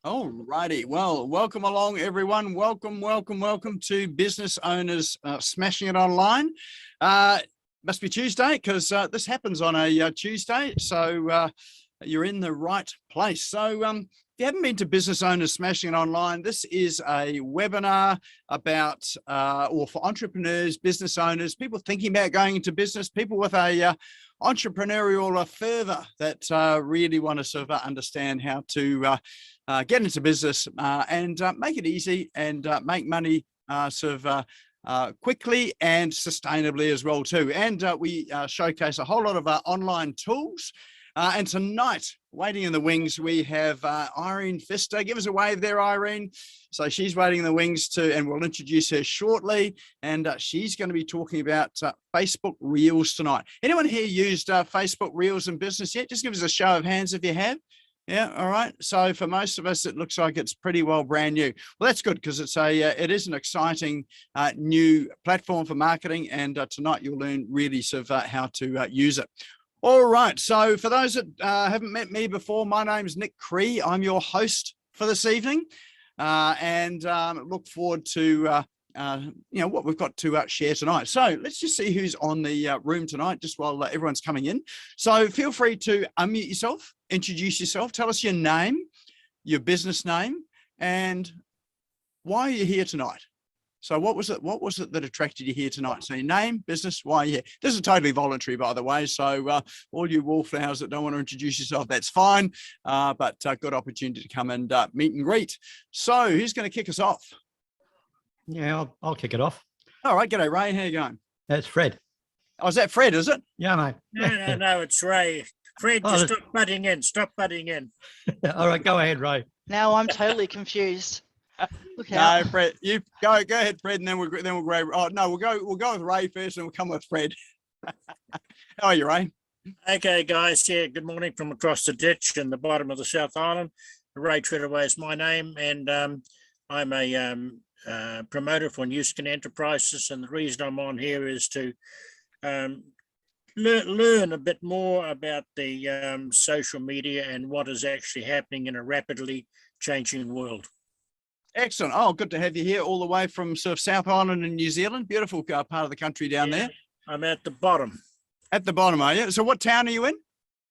All righty. Well, welcome along, everyone. Welcome to Business Owners Smashing It Online. Must be Tuesday because this happens on a Tuesday. So you're in the right place. So if you haven't been to Business Owners Smashing It Online, this is a webinar about, or for entrepreneurs, business owners, people thinking about going into business, people with a entrepreneurial fervor that really want to sort of understand how to get into business and make it easy and make money quickly and sustainably as well too. And we showcase a whole lot of online tools. And tonight, waiting in the wings, we have Irene Pfister. Give us a wave there, Irene. So she's waiting in the wings too, and we'll introduce her shortly. And she's going to be talking about Facebook Reels tonight. Anyone here used Facebook Reels in business yet? Just give us a show of hands if you have. Yeah, all right. So for most of us, it looks like it's pretty well brand new. Well, that's good because it is an exciting new platform for marketing, and tonight you'll learn really sort of how to use it. All right. So for those that haven't met me before, my name is Nick Cree. I'm your host for this evening, and look forward to what we've got to share tonight. So let's just see who's on the room tonight, just while everyone's coming in. So feel free to unmute yourself, introduce yourself, tell us your name, your business name, and why are you here tonight? So what was it that attracted you here tonight? So your name, business, why are you here? This is totally voluntary, by the way. So all you wallflowers that don't want to introduce yourself, that's fine. But good opportunity to come and meet and greet. So who's going to kick us off? Yeah, I'll kick it off. All right. G'day, Ray. How you going? That's Fred. Oh, is that Fred, is it? Yeah, mate. No, it's Ray. Fred, just stop butting in. Stop butting in. All right, go ahead, Ray. Now I'm totally confused. Look out. No, Fred, you go ahead, Fred, and then we'll go. Oh no, we'll go with Ray first, and we'll come with Fred. How are you, Ray? Okay, guys. Yeah, good morning from across the ditch in the bottom of the South Island. Ray Treadaway is my name, and I'm a promoter for New Skin Enterprises, and the reason I'm on here is to learn a bit more about the social media and what is actually happening in a rapidly changing world. Excellent. Oh, good to have you here all the way from sort of South Island in New Zealand. Beautiful part of the country down there. I'm at the bottom. At the bottom, are you? So what town are you in?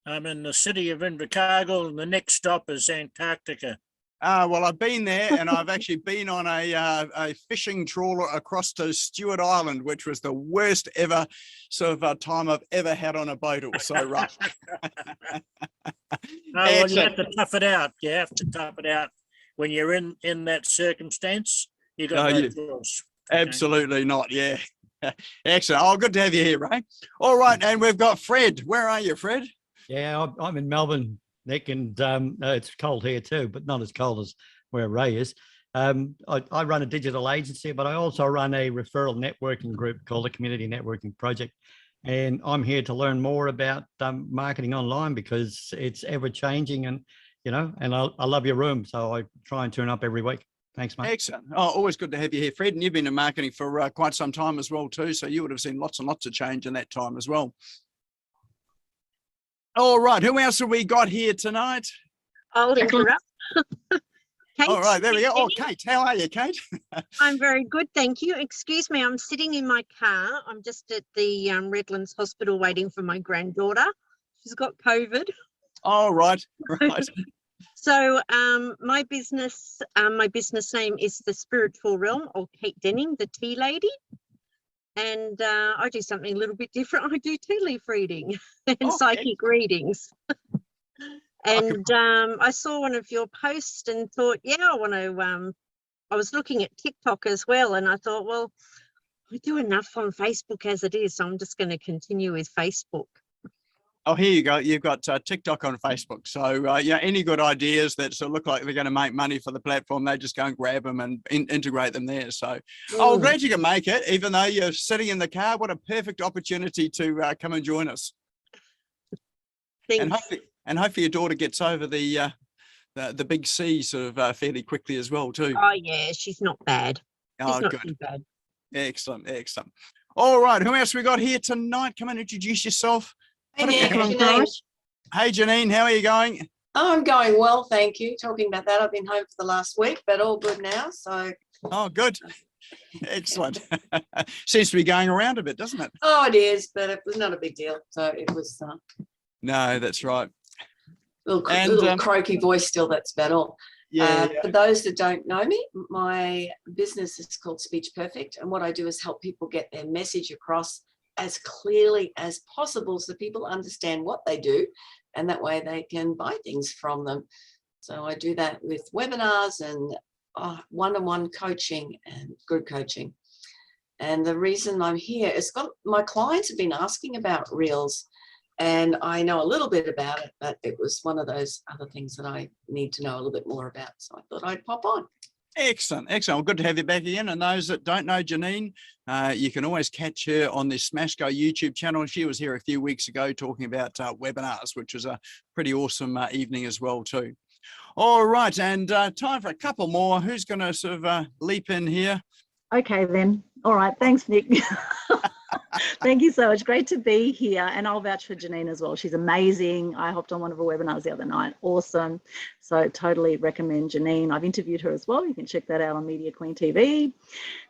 I'm in the city of Invercargill, and the next stop is Antarctica. Well, I've been there, and I've actually been on a fishing trawler across to Stewart Island, which was the worst ever sort of time I've ever had on a boat. It was so rough. Well, you have to tough it out. You have to tough it out. When you're in that circumstance, you got no choice. Absolutely not. Yeah. Excellent. Oh, good to have you here, Ray. All right, and we've got Fred. Where are you, Fred? Yeah, I'm in Melbourne, Nick, and it's cold here too, but not as cold as where Ray is. I run a digital agency, but I also run a referral networking group called the Community Networking Project. And I'm here to learn more about marketing online because it's ever changing, and and I love your room, so I try and turn up every week. Thanks, mate. Excellent. Oh, always good to have you here, Fred. And you've been in marketing for quite some time as well, too. So you would have seen lots and lots of change in that time as well. All right. Who else have we got here tonight? I'll interrupt. Kate, all right. There we go. Oh, Kate. How are you, Kate? I'm very good. Thank you. Excuse me. I'm sitting in my car. I'm just at the Redlands Hospital waiting for my granddaughter. She's got COVID. Oh, right. Right. So my business name is The Spiritual Realm, or Kate Denning, the tea lady. And I do something a little bit different. I do tea leaf reading and psychic readings. And I saw one of your posts and thought, yeah, I want to, I was looking at TikTok as well. And I thought, well, I do enough on Facebook as it is. So I'm just going to continue with Facebook. Oh, here you go. You've got TikTok on Facebook. So, any good ideas that sort of look like they're going to make money for the platform, they just go and grab them and integrate them there. So, I'm glad you can make it, even though you're sitting in the car. What a perfect opportunity to come and join us. Thanks. And hopefully your daughter gets over the big C sort of fairly quickly as well, too. Oh, yeah, she's not bad. She's not too bad. Excellent, excellent. All right, who else we got here tonight? Come and introduce yourself. Hey, Nick. Hey, Janine, how are you going? I'm going well, thank you. Talking about that, I've been home for the last week, but all good now. So. Oh, good. Excellent. Seems to be going around a bit, doesn't it? Oh, it is, but it was not a big deal. So it was. No, that's right. Little croaky voice still, that's about all. Yeah. For those that don't know me, my business is called Speech Perfect. And what I do is help people get their message across as clearly as possible so people understand what they do. And that way they can buy things from them. So I do that with webinars and one-on-one coaching and group coaching. And the reason I'm here is my clients have been asking about Reels, and I know a little bit about it, but it was one of those other things that I need to know a little bit more about. So I thought I'd pop on. Excellent. Well, good to have you back again. And those that don't know Janine, you can always catch her on this SmashGo YouTube channel. She was here a few weeks ago talking about webinars, which was a pretty awesome evening as well too. All right, and time for a couple more. Who's going to sort of leap in here? Okay, then. All right. Thanks, Nick. Thank you so much. Great to be here. And I'll vouch for Janine as well. She's amazing. I hopped on one of her webinars the other night. Awesome. So totally recommend Janine. I've interviewed her as well. You can check that out on Media Queen TV.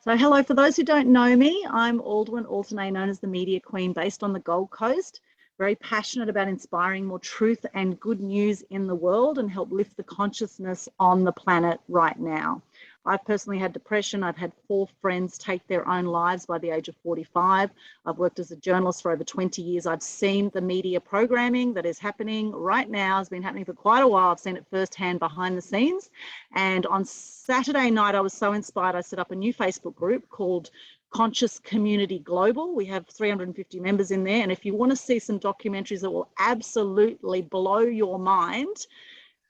So hello, for those who don't know me, I'm Aldwyn Alternate, known as the Media Queen, based on the Gold Coast. Very passionate about inspiring more truth and good news in the world and help lift the consciousness on the planet right now. I've personally had depression. I've had 4 friends take their own lives by the age of 45. I've worked as a journalist for over 20 years. I've seen the media programming that is happening right now. It's been happening for quite a while. I've seen it firsthand behind the scenes. And on Saturday night, I was so inspired, I set up a new Facebook group called Conscious Community Global. We have 350 members in there. And if you want to see some documentaries that will absolutely blow your mind,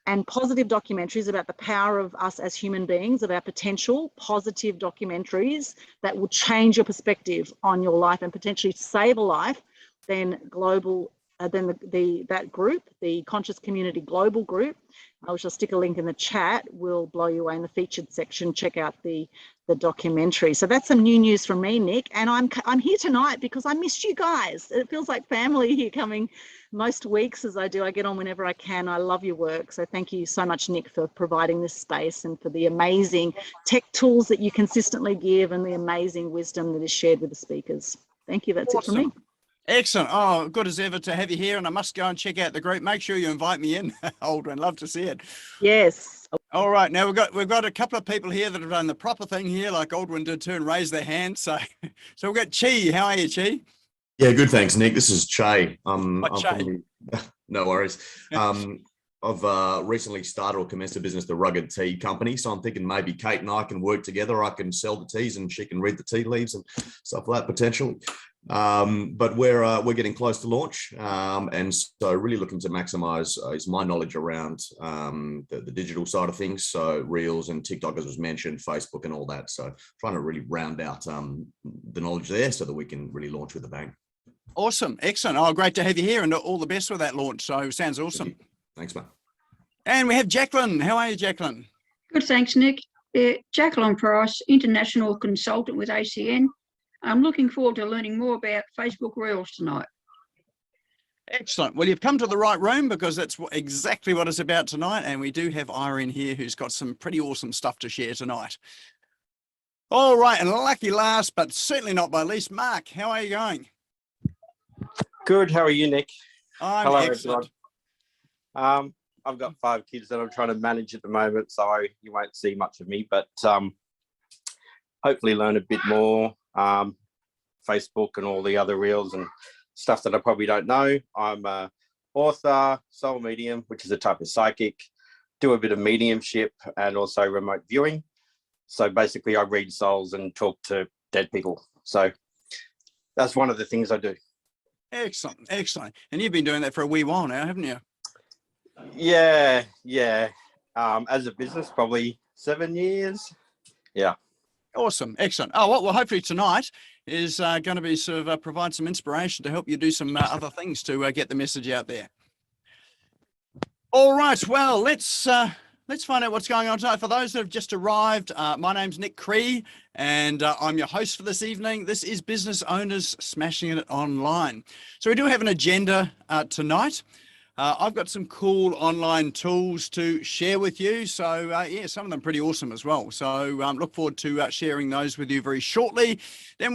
and positive documentaries about the power of us as human beings, of our potential, positive documentaries that will change your perspective on your life and potentially save a life, then that group, the Conscious Community Global Group, which I'll stick a link in the chat, will blow you away in the featured section. Check out the documentary. So that's some new news from me, Nick. And I'm here tonight because I missed you guys. It feels like family here, coming most weeks as I do. I get on whenever I can. I love your work. So thank you so much, Nick, for providing this space and for the amazing tech tools that you consistently give and the amazing wisdom that is shared with the speakers. Thank you. That's Awesome. it from me. Excellent. Oh, good as ever to have you here, and I must go and check out the group. Make sure you invite me in, Aldwyn. Love to see it. Yes. All right, now we've got a couple of people here that have done the proper thing here, like Aldwyn did too, and raised their hand. So we've got Chi. How are you, Chi? Yeah, good. Thanks, Nick. This is Che. Che. No worries. I've recently started or commenced a business, the Rugged Tea Company. So I'm thinking maybe Kate and I can work together. I can sell the teas and she can read the tea leaves and stuff like that potentially. But we're getting close to launch, and so really looking to maximize is my knowledge around the digital side of things. So Reels and TikTok, as was mentioned, Facebook and all that. So trying to really round out the knowledge there so that we can really launch with a bang. Awesome. Excellent. Oh, great to have you here, and all the best with that launch. So sounds awesome. Thanks, mate. And we have Jacqueline. How are you, Jacqueline? Good, thanks, Nick. Jacqueline Price, international consultant with ACN. I'm looking forward to learning more about Facebook Reels tonight. Excellent. Well, you've come to the right room because that's exactly what it's about tonight. And we do have Irene here who's got some pretty awesome stuff to share tonight. All right. And lucky last, but certainly not by least, Mark, how are you going? Good. How are you, Nick? I'm excellent. Everyone. I've got 5 kids that I'm trying to manage at the moment, so you won't see much of me, but hopefully learn a bit more. Facebook and all the other reels and stuff that I probably don't know. I'm a author, soul medium, which is a type of psychic, do a bit of mediumship and also remote viewing. So basically I read souls and talk to dead people. So that's one of the things I do. Excellent. Excellent. And you've been doing that for a wee while now, haven't you? Yeah. As a business, probably 7 years. Yeah. Awesome. Excellent. Oh, well, hopefully tonight is going to be sort of provide some inspiration to help you do some other things to get the message out there. All right. Well, let's find out what's going on tonight. For those that have just arrived, my name's Nick Cree, and I'm your host for this evening. This is Business Owners Smashing It Online. So we do have an agenda tonight. I've got some cool online tools to share with you. So yeah, some of them pretty awesome as well. So look forward to sharing those with you very shortly. Then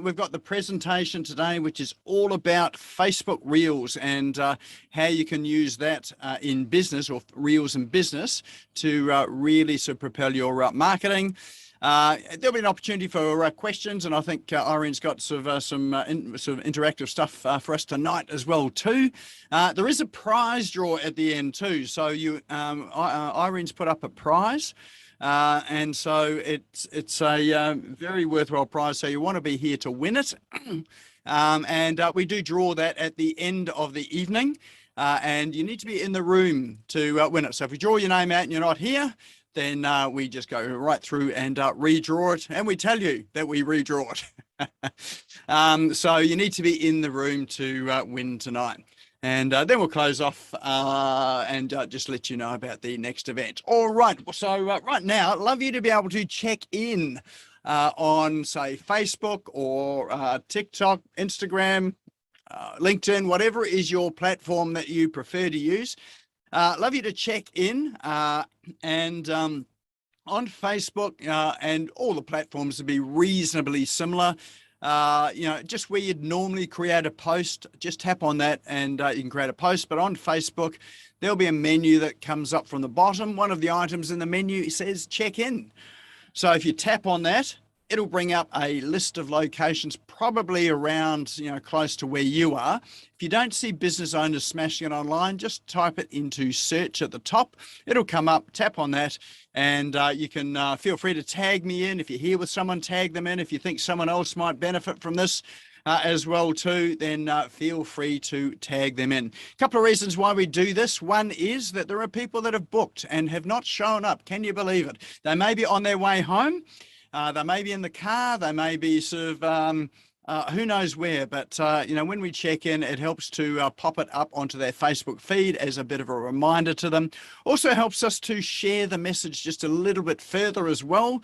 we've got the presentation today, which is all about Facebook Reels and how you can use that in business, or Reels in business, to really sort of propel your marketing. There'll be an opportunity for questions, and I think Irene's got sort of some interactive stuff for us tonight as well too. There is a prize draw at the end too, so Irene's put up a prize, and so it's a very worthwhile prize. So you want to be here to win it, and we do draw that at the end of the evening, and you need to be in the room to win it. So if you draw your name out and you're not here, then we just go right through and redraw it, and we tell you that we redraw it. So you need to be in the room to win tonight. And then we'll close off and just let you know about the next event. All right, so right now, I'd love you to be able to check in on, say, Facebook or TikTok, Instagram, LinkedIn, whatever is your platform that you prefer to use. Love you to check in and on Facebook and all the platforms to be reasonably similar. Just where you'd normally create a post, just tap on that and you can create a post. But on Facebook, there'll be a menu that comes up from the bottom. One of the items in the menu says check in. So if you tap on that, it'll bring up a list of locations, probably around, close to where you are. If you don't see business owners smashing it online, just type it into search at the top. It'll come up, tap on that, and you can feel free to tag me in. If you're here with someone, tag them in. If you think someone else might benefit from this as well too, then feel free to tag them in. A couple of reasons why we do this. One is that there are people that have booked and have not shown up. Can you believe it? They may be on their way home. They may be in the car, they may be sort of, who knows where, but, when we check in, it helps to pop it up onto their Facebook feed as a bit of a reminder to them. Also helps us to share the message just a little bit further as well,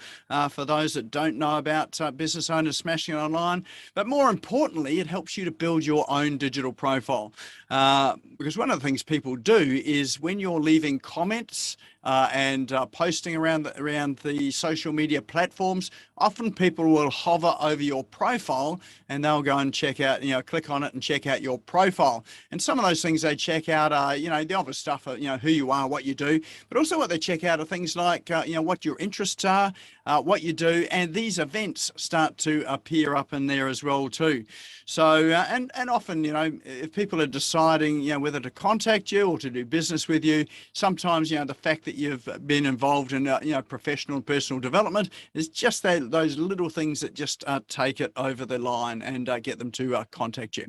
for those that don't know about business owners smashing it online. But more importantly, it helps you to build your own digital profile. Because one of the things people do is when you're leaving comments and posting around the social media platforms, often people will hover over your profile and they'll go and check out, click on it and check out your profile. And some of those things they check out are, the obvious stuff, who you are, what you do, but also what they check out are things like, what your interests are, what you do, and these events start to appear up in there as well too. So, and often, if people are deciding, whether to contact you or to do business with you, sometimes, the fact that you've been involved in, professional and personal development is just those little things that just take it over the line and get them to contact you.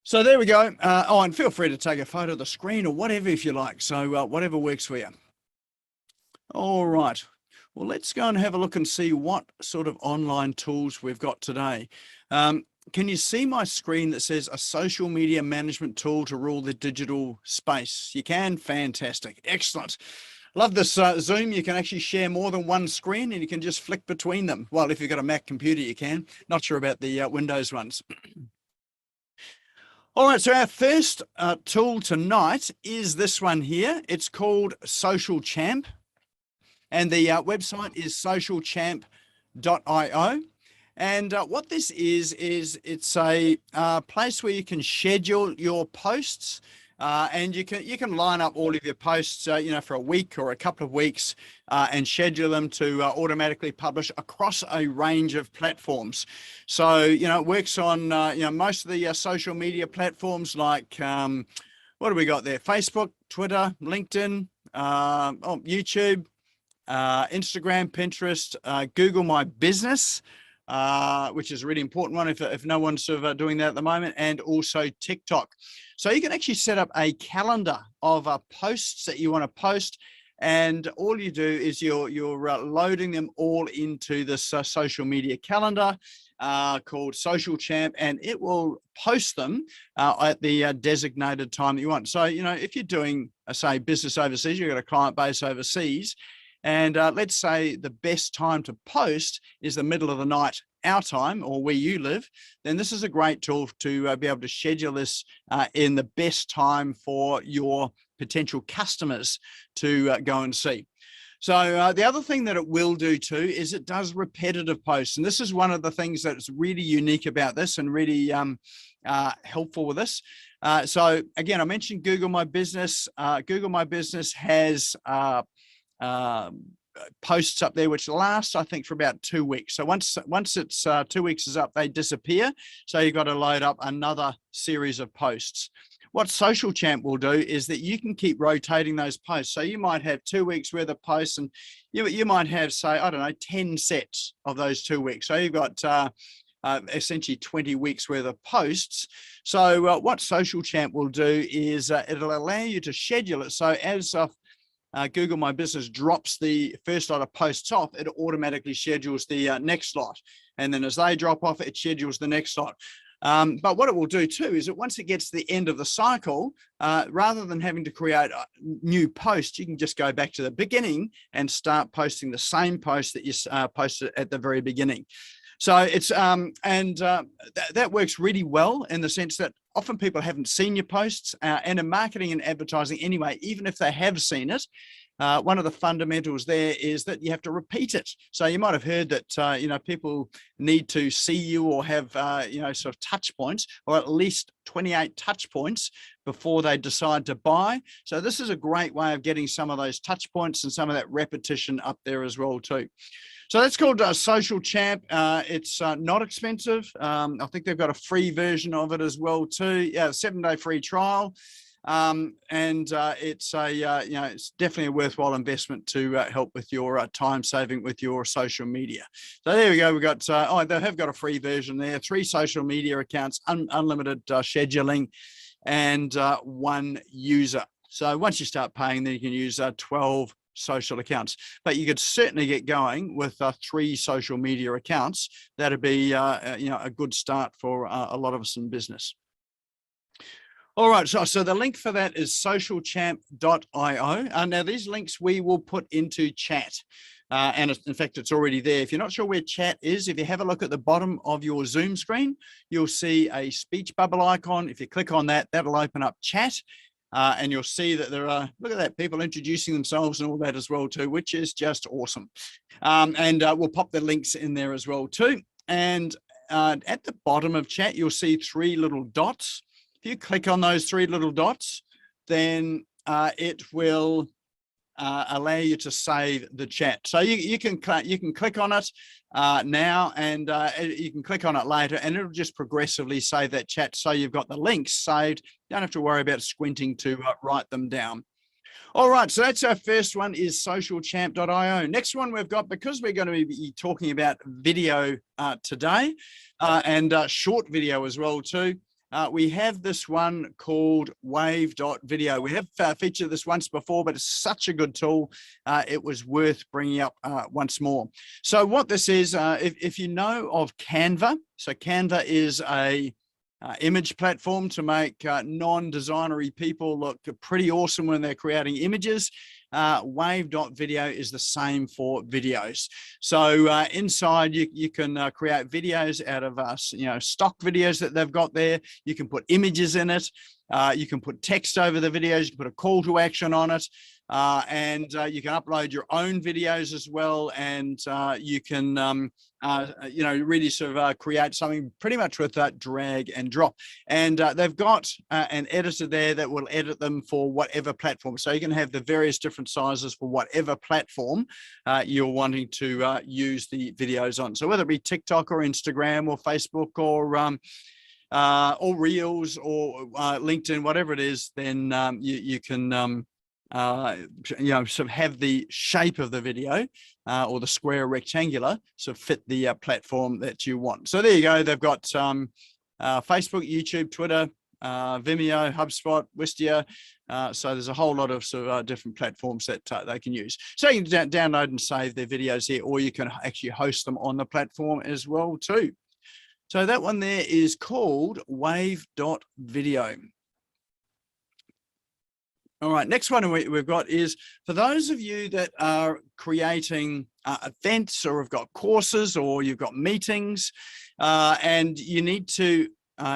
So there we go. And feel free to take a photo of the screen or whatever if you like. So whatever works for you. All right. Well, let's go and have a look and see what sort of online tools we've got today. Can you see my screen that says a social media management tool to rule the digital space? You can? Fantastic. Excellent. Love this Zoom. You can actually share more than one screen and you can just flick between them. Well, if you've got a Mac computer, you can. Not sure about the Windows ones. All right, so our first tool tonight is this one here. It's called Social Champ. And the website is socialchamp.io. And what this is it's a place where you can schedule your posts and you can line up all of your posts, for a week or a couple of weeks and schedule them to automatically publish across a range of platforms. So, it works on, most of the social media platforms like, what do we got there? Facebook, Twitter, LinkedIn, YouTube, Instagram, Pinterest, Google My Business, which is a really important one if no one's sort of doing that at the moment, and also TikTok. So you can actually set up a calendar of posts that you want to post, and all you do is you're loading them all into this social media calendar called Social Champ, and it will post them at the designated time that you want. So, if you're doing, say, business overseas, you've got a client base overseas, And let's say the best time to post is the middle of the night, our time, or where you live, then this is a great tool to be able to schedule this in the best time for your potential customers to go and see. So the other thing that it will do too is it does repetitive posts. And this is one of the things that's really unique about this and really helpful with this. So again, I mentioned Google My Business. Google My Business has posts up there which last, I think, for about 2 weeks. So once it's 2 weeks is up, they disappear. So you've got to load up another series of posts. What Social Champ will do is that you can keep rotating those posts. So you might have 2 weeks worth of posts, and you might have, say, I don't know, 10 sets of those 2 weeks. So you've got essentially 20 weeks worth of posts. So what Social Champ will do is it'll allow you to schedule it. So as Google My Business drops the first lot of posts off, it automatically schedules the next lot. And then as they drop off, it schedules the next lot. But what it will do too is that once it gets to the end of the cycle, rather than having to create new posts, you can just go back to the beginning and start posting the same post that you posted at the very beginning. So it's that works really well in the sense that often people haven't seen your posts, and in marketing and advertising anyway, even if they have seen it, one of the fundamentals there is that you have to repeat it. So you might have heard that people need to see you or have sort of touch points, or at least 28 touch points before they decide to buy. So this is a great way of getting some of those touch points and some of that repetition up there as well too. So that's called Social Champ. It's not expensive. I think they've got a free version of it as well too. Yeah, 7-day free trial. It's it's definitely a worthwhile investment to help with your time saving with your social media. So there we go. We've got they have got a free version there. 3 social media accounts, unlimited scheduling, and 1 user. So once you start paying, then you can use 12 social accounts, but you could certainly get going with 3 social media accounts. That'd be a good start for a lot of us in business. All right, so the link for that is socialchamp.io. Now these links we will put into chat, and in fact it's already there. If you're not sure where chat is, if you have a look at the bottom of your Zoom screen, you'll see a speech bubble icon. If you click on that, that'll open up chat. And you'll see that there are, look at that, people introducing themselves and all that as well too, which is just awesome. We'll pop the links in there as well too. And at the bottom of chat, you'll see 3 little dots. If you click on those 3 little dots, then it will allow you to save the chat. So you can click on it now, and you can click on it later, and it'll just progressively save that chat. So you've got the links saved. You don't have to worry about squinting to write them down. All right, so that's our first one, is socialchamp.io. Next one we've got, because we're going to be talking about video today, and short video as well too. We have this one called wave.video. We have featured this once before, but it's such a good tool. It was worth bringing up once more. So what this is, if you know of Canva, so Canva is a image platform to make non-designery people look pretty awesome when they're creating images. Wave.video is the same for videos. So inside you can create videos out of stock videos that they've got there. You can put images in it. You can put text over the videos. You can put a call to action on it. And you can upload your own videos as well. And you can really sort of create something pretty much with that drag and drop. And they've got an editor there that will edit them for whatever platform. So you can have the various different sizes for whatever platform you're wanting to use the videos on. So whether it be TikTok or Instagram or Facebook or Reels or LinkedIn, whatever it is, then you can sort of have the shape of the video or the square rectangular sort of fit the platform that you want. So there you go. They've got Facebook, YouTube, Twitter, Vimeo, HubSpot, Wistia. So there's a whole lot of sort of different platforms that they can use. So you can download and save their videos here, or you can actually host them on the platform as well too. So that one there is called wave.video. All right, next one we've got is for those of you that are creating events or have got courses or you've got meetings and you need to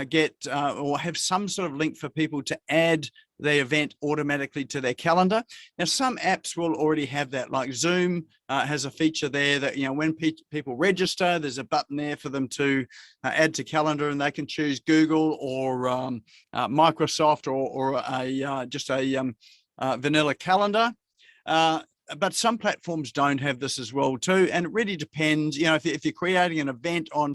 get or have some sort of link for people to add the event automatically to their calendar. Now, some apps will already have that, like Zoom has a feature there that, you know, when people register, there's a button there for them to add to calendar, and they can choose Google or Microsoft or just a vanilla calendar. But some platforms don't have this as well too, and it really depends. You know, if you're creating an event on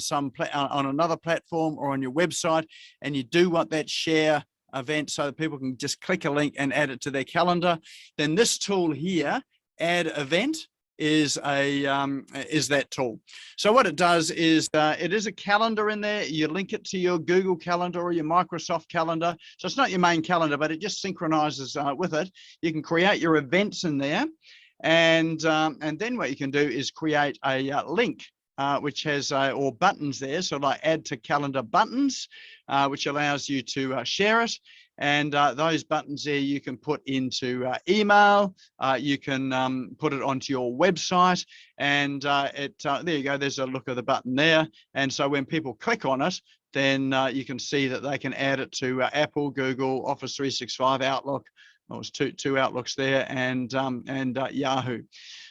on another platform or on your website, and you do want that share event so that people can just click a link and add it to their calendar, then this tool here, Add Event, is that tool. So what it does is it is a calendar in there. You link it to your Google Calendar or your Microsoft Calendar. So it's not your main calendar, but it just synchronizes with it. You can create your events in there, and then what you can do is create a link which has or buttons there, so like add to calendar buttons, which allows you to share it. And those buttons there you can put into email, you can put it onto your website, and there you go, there's a look of the button there. And so when people click on it, then you can see that they can add it to Apple, Google, Office 365, Outlook. Well, it's two Outlooks there, and Yahoo.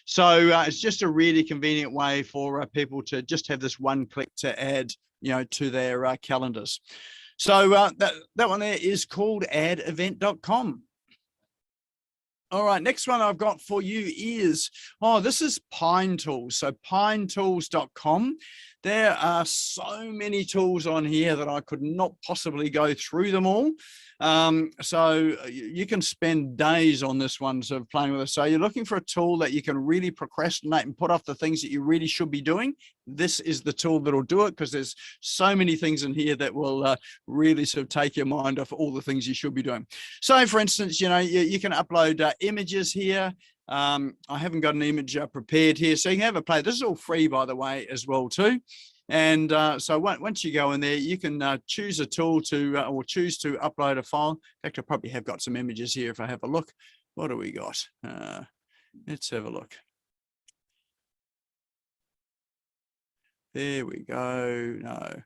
So it's just a really convenient way for people to just have this one click to add, you know, to their calendars. So that one there is called addevent.com. All right, next one I've got for you is, this is Pine Tools. So pinetools.com. There are so many tools on here that I could not possibly go through them all. So you can spend days on this one, sort of playing with it. So you're looking for a tool that you can really procrastinate and put off the things that you really should be doing. This is the tool that'll do it, because there's so many things in here that will really sort of take your mind off all the things you should be doing. So for instance, you know, you can upload images here. I haven't got an image prepared here, so you can have a play. This is all free, by the way, as well too. And so once you go in there, you can choose a tool to or choose to upload a file. In fact, I probably have got some images here if I have a look. What do we got? Let's have a look. There we go. No.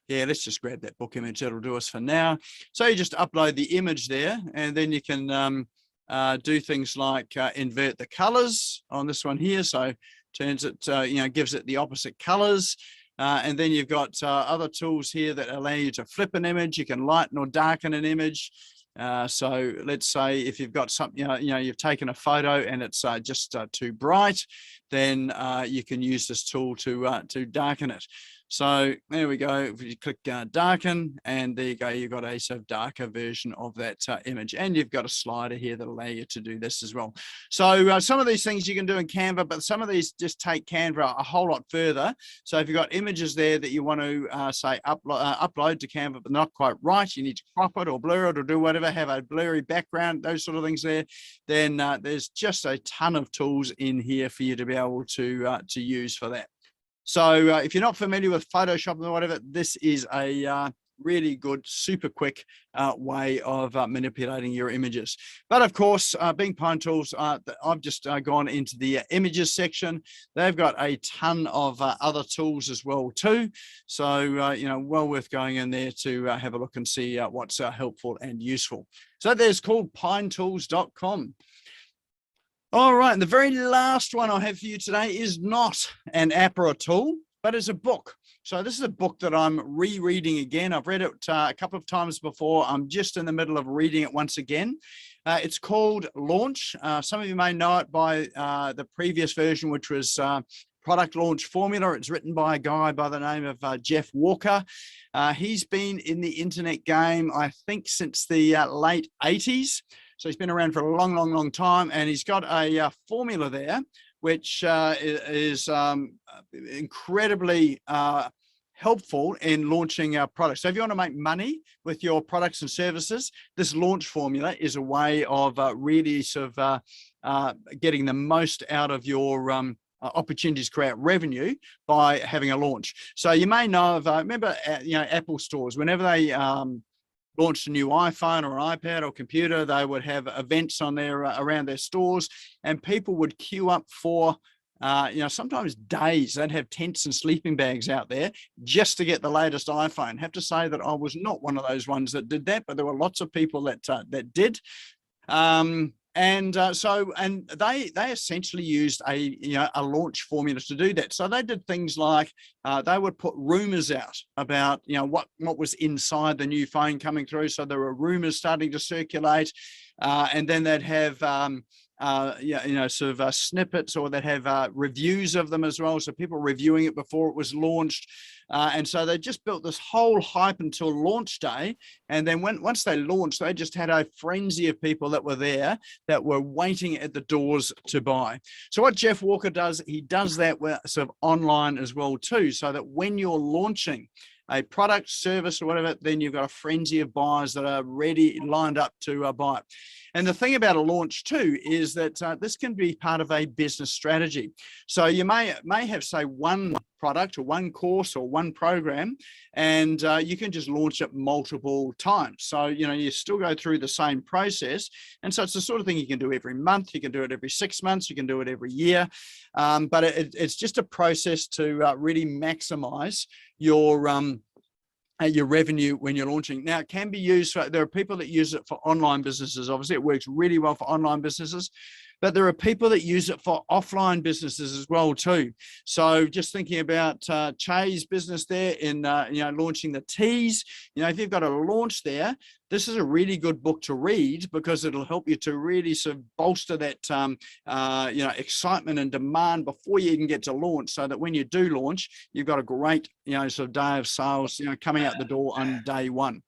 Yeah, let's just grab that book image. That'll do us for now. So you just upload the image there, and then you can do things like invert the colors on this one here. So turns it, you know, gives it the opposite colors. And then you've got other tools here that allow you to flip an image. You can lighten or darken an image. So let's say if you've got something, you know, you've taken a photo and it's just too bright, then you can use this tool to darken it. So there we go. If you click darken, and there you go, you've got a sort of darker version of that image, and you've got a slider here that allow you to do this as well. So some of these things you can do in Canva, but some of these just take Canva a whole lot further. So if you've got images there that you want to say upload to Canva, but not quite right, you need to crop it or blur it or do whatever, have a blurry background, those sort of things there, then there's just a ton of tools in here for you to be able to use for that. So if you're not familiar with Photoshop or whatever, this is a really good, super quick way of manipulating your images. But of course, being Pine Tools, I've just gone into the images section. They've got a ton of other tools as well too. So, you know, well worth going in there to have a look and see what's helpful and useful. So there's called pinetools.com. All right, and the very last one I have for you today is not an app or a tool, but it's a book. So this is a book that I'm rereading again. I've read it a couple of times before. I'm just in the middle of reading it once again. It's called Launch. Some of you may know it by the previous version, which was Product Launch Formula. It's written by a guy by the name of Jeff Walker. He's been in the internet game, I think, since the late 80s. So he's been around for a long, long, long time, and he's got a formula there, which is incredibly helpful in launching our products. So if you want to make money with your products and services, this launch formula is a way of really sort of getting the most out of your opportunities to create revenue by having a launch. So you may know of, remember, you know, Apple stores, whenever they launched a new iPhone or iPad or computer, they would have events on their around their stores, and people would queue up for sometimes days. They'd have tents and sleeping bags out there just to get the latest iPhone. Have to say that I was not one of those ones that did that, but there were lots of people that did. And they essentially used a launch formula to do that. So they did things like they would put rumors out about what was inside the new phone coming through. So there were rumors starting to circulate, and then they'd have snippets, or they'd have reviews of them as well. So people reviewing it before it was launched. And so they just built this whole hype until launch day. And then once they launched, they just had a frenzy of people that were there that were waiting at the doors to buy. So what Jeff Walker does, he does that with sort of online as well too, so that when you're launching a product, service, or whatever, then you've got a frenzy of buyers that are ready, lined up to buy it. And the thing about a launch too is that this can be part of a business strategy. So you may have, say, one product or one course or one program, and you can just launch it multiple times. So, you still go through the same process. And so it's the sort of thing you can do every month. You can do it every 6 months. You can do it every year. But it's just a process to really maximize your revenue when you're launching. Now, it can be used for, there are people that use it for online businesses. Obviously, it works really well for online businesses, but there are people that use it for offline businesses as well too. So just thinking about Che's business there in launching the teas, if you've got a launch there, this is a really good book to read, because it'll help you to really sort of bolster that excitement and demand before you even get to launch, so that when you do launch, you've got a great sort of day of sales coming out the door on day one.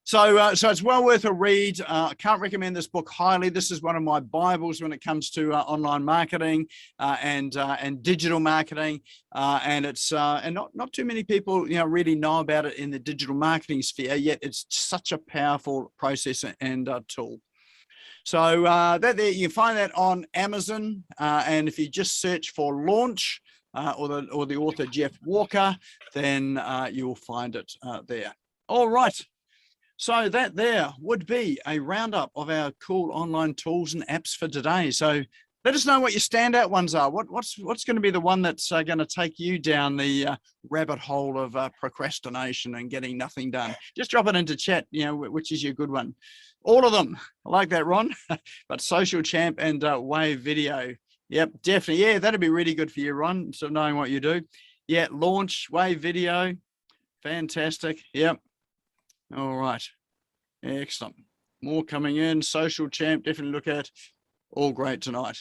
So it's well worth a read. I can't recommend this book highly. This is one of my Bibles when it comes to online marketing and digital marketing. And it's not too many people really know about it in the digital marketing sphere, yet it's such a powerful process and tool. So you can find that on Amazon, and if you just search for launch or the author Jeff Walker, then you'll find it there. All right. So that there would be a roundup of our cool online tools and apps for today. So let us know what your standout ones are. What's going to be the one that's going to take you down the rabbit hole of procrastination and getting nothing done? Just drop it into chat, which is your good one. All of them. I like that, Ron. But Social Champ and Wave Video. Yep, definitely. Yeah, that'd be really good for you, Ron, so knowing what you do. Yeah, launch, Wave Video. Fantastic. Yep. All right. Excellent. More coming in. Social Champ, definitely look at. All great tonight.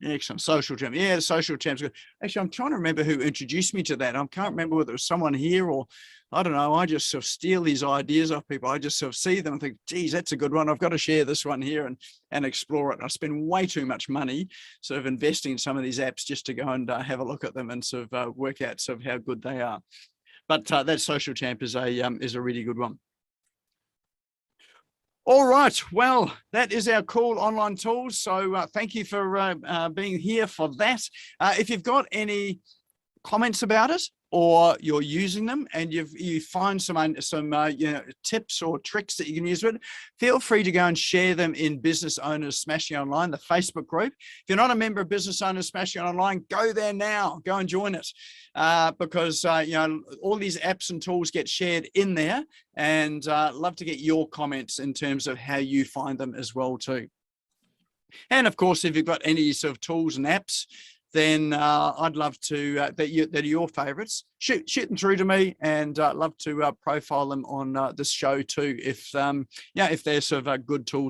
Excellent. Social Champ. Yeah, the Social Champ's good. Actually, I'm trying to remember who introduced me to that. I can't remember whether it was someone here or, I don't know. I just sort of steal these ideas off people. I just sort of see them and think, geez, that's a good one. I've got to share this one here and explore it. I spend way too much money sort of investing in some of these apps just to go and have a look at them and sort of work out sort of how good they are. But that Social Champ is a really good one. All right, well, that is our cool online tools. So thank you for being here for that. If you've got any comments about it, or you're using them and you find some tips or tricks that you can use with it, feel free to go and share them in Business Owners Smashing Online, the Facebook group. If you're not a member of Business Owners Smashing Online, go there now, go and join it, because all these apps and tools get shared in there, and love to get your comments in terms of how you find them as well too. And of course, if you've got any sort of tools and apps, then I'd love to that are your favorites. Shoot them through to me, and love to profile them on this show too, if they're sort of good tools.